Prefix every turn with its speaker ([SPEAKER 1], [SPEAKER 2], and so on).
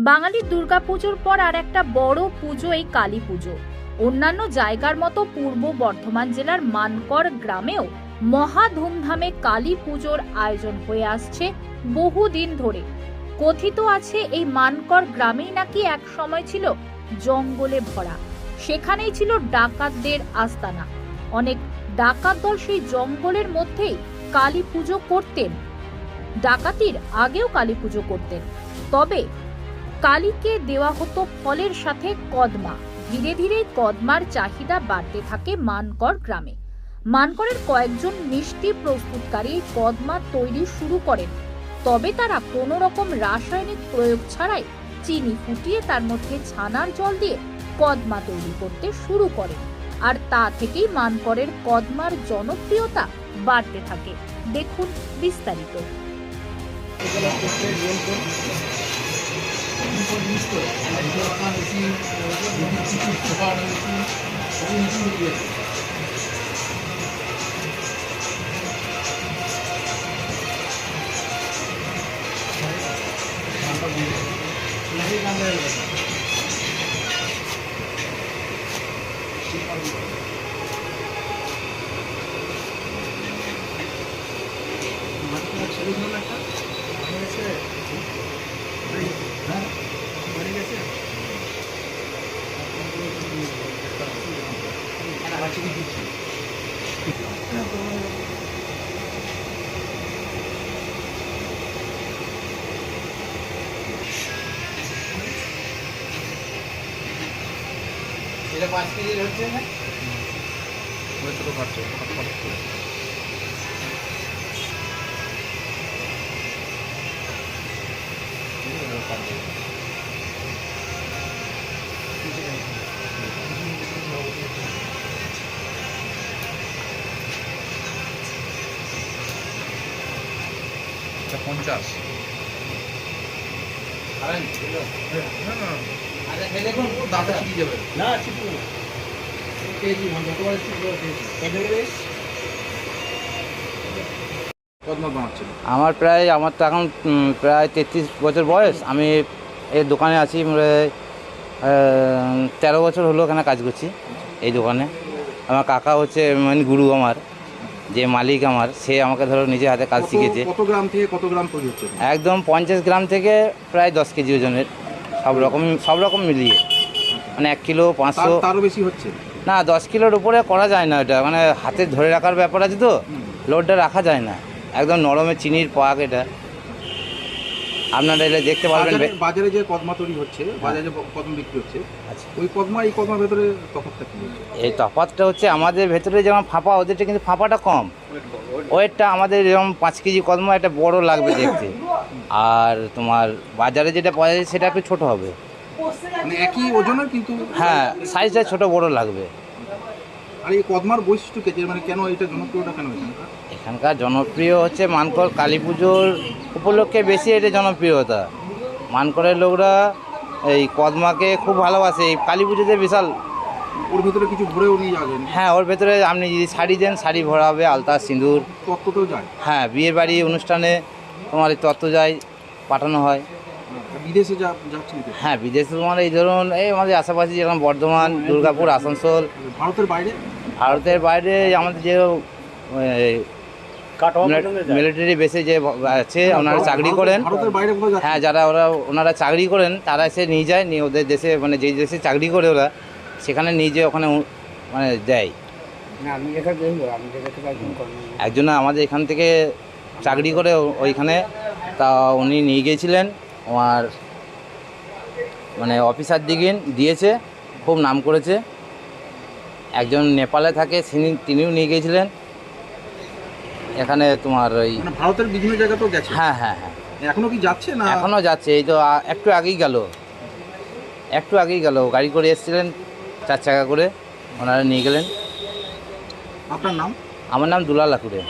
[SPEAKER 1] বাঙালির দুর্গাপুজোর পর আর একটা বড় পুজো এই কালী পুজো। অন্যান্য জায়গার মতো পূর্ব বর্ধমান জেলার মানকর গ্রামেও মহা ধুমধামে কালী পুজোর আয়োজন হয়ে আসছে বহুদিন ধরে। কথিত আছে এই মানকর গ্রামেই নাকি এক সময় ছিল জঙ্গলে ভরা, সেখানেই ছিল ডাকাতদের আস্তানা। অনেক ডাকাত দল সেই জঙ্গলের মধ্যেই কালী পুজো করতেন, ডাকাতির আগেও কালী পুজো করতেন। তবে কালীকে দেওয়া হতো ফলের সাথে কদমা। ধীরে ধীরে কদমার চাহিদা বাড়তে থাকে মানকর গ্রামে। মানকরের কয়েকজন মিষ্টি প্রস্তুতকারী কদমা তৈরি শুরু করেন, তবে তারা কোনো রকম রাসায়নিক প্রয়োগ ছাড়াই চিনি ফুটিয়ে তার মধ্যে ছানার জল দিয়ে কদমা তৈরি করতে শুরু করেন। আর তা থেকেই মানকরের কদমার জনপ্রিয়তা বাড়তে থাকে। দেখুন বিস্তারিত।
[SPEAKER 2] এটা 5 কেজি হচ্ছে না?
[SPEAKER 3] ওই ছোট কাটছে ফটাফট করে। এটা 50।
[SPEAKER 2] খাবেন?
[SPEAKER 3] না না
[SPEAKER 2] আচ্ছা খেয়ে দেখুন,
[SPEAKER 3] দাঁতে ছিঁড়ে যাবে।
[SPEAKER 2] না চিপু না। কেজি যতবার চিপু কেজি। কত বেশ?
[SPEAKER 3] কদমা বানাচ্ছিল।
[SPEAKER 4] আমার তো এখন প্রায় 33 বছর বয়স। আমি এই দোকানে আছি 13 বছর হলো এখানে কাজ করছি এই দোকানে। আমার কাকা হচ্ছে মানে গুরু, আমার যে মালিক আমার, সে আমাকে ধরো নিজে হাতে কাজ শিখেছে।
[SPEAKER 3] কত গ্রাম থেকে কত গ্রাম তৈরি হচ্ছে?
[SPEAKER 4] একদম 50 গ্রাম থেকে প্রায় 10 কেজি ওজনের, সব রকম মিলিয়ে, মানে 1 কিলো 500।
[SPEAKER 3] তারও বেশি হচ্ছে
[SPEAKER 4] না, 10 কিলোর উপরে করা যায় না। এটা মানে হাতে ধরে রাখার ব্যাপার আছে, তো লোডটা রাখা যায় না। একদম নরমে চিনির পাক এটা। আপনারা এলে দেখতে পারবেন।
[SPEAKER 3] বাজারে যে কদমা তৈরি হচ্ছে, বাজারে যে কদমা বিক্রি হচ্ছে,
[SPEAKER 4] আচ্ছা,
[SPEAKER 3] ওই কদমা এই কদমার ভেতরে তফাৎটা কি হচ্ছে?
[SPEAKER 4] এই তফাৎটা হচ্ছে আমাদের ভেতরে যেমন ফাঁপা, ওদেরটা কিন্তু ফাঁপাটা কম। ওয়েটটা আমাদের যেমন 5 কেজি কদমা, এটা বড় লাগবে দেখতে। আর তোমার বাজারে যেটা পাওয়া যায় সেটা একটু ছোট হবে।
[SPEAKER 3] মানে একই ওজনের কিন্তু
[SPEAKER 4] হ্যাঁ, সাইজটা ছোট বড় লাগবে।
[SPEAKER 3] আর এই কদমার বৈশিষ্ট্য কে, মানে কেন এটা জনপ্রিয়তা কেন এখানকার?
[SPEAKER 4] এখানকার জনপ্রিয় হচ্ছে মানকর কালী পুজোর উপলক্ষে বেশি এটা জনপ্রিয়তা। মানকরের লোকরা এই কদমাকে খুব ভালোবাসে। এই কালী পুজোতে বিশাল।
[SPEAKER 3] ওর ভেতরে কিছু ভরেও নিয়ে যাবেন?
[SPEAKER 4] হ্যাঁ, ওর ভেতরে আপনি যদি শাড়ি দেন, শাড়ি ভরা হবে, আলতা সিঁদুর।
[SPEAKER 3] তত্ত্বতেও যায়?
[SPEAKER 4] হ্যাঁ, বিয়ের বাড়ি অনুষ্ঠানে তোমার এই তত্ত্ব যায়, পাঠানো হয়।
[SPEAKER 3] বিদেশে যাচ্ছে নাকি?
[SPEAKER 4] হ্যাঁ, বিদেশে তোমার এই ধরুন এই আমাদের আশেপাশে যেরকম বর্ধমান, দুর্গাপুর, আসানসোল।
[SPEAKER 3] ভারতের বাইরে?
[SPEAKER 4] ভারতের বাইরে আমাদের যে মিলিটারি বেসে যে আছে, ওনারা চাকরি করেন।
[SPEAKER 3] ভারতের বাইরে কোথাও যাচ্ছে?
[SPEAKER 4] হ্যাঁ, ওনারা চাকরি করেন, তারা এসে নিয়ে যায়, নিয়ে ওদের দেশে, মানে যেই দেশে চাকরি করে ওরা, সেখানে নিয়ে যেয়ে ওখানে মানে দেয়। একজন আমাদের এখান থেকে চাকরি করে ওইখানে, তা উনি নিয়ে গিয়েছিলেন। আমার মানে অফিসার দিয়েছে, খুব নাম করেছে। একজন নেপালে থাকে, তিনিও নিয়ে গিয়েছিলেন এখানে তোমার ওই।
[SPEAKER 3] মানে ভারতের বিভিন্ন জায়গাতেও গেছে?
[SPEAKER 4] হ্যাঁ হ্যাঁ হ্যাঁ,
[SPEAKER 3] এখনো কি যাচ্ছে না?
[SPEAKER 4] এখনও যাচ্ছে। এই তো একটু আগেই গেল, গাড়ি করে এসেছিলেন 4 চাকা করে, ওনারা নিয়ে গেলেন।
[SPEAKER 3] আপনার নাম?
[SPEAKER 4] আমার নাম দুলাল লাকুরে।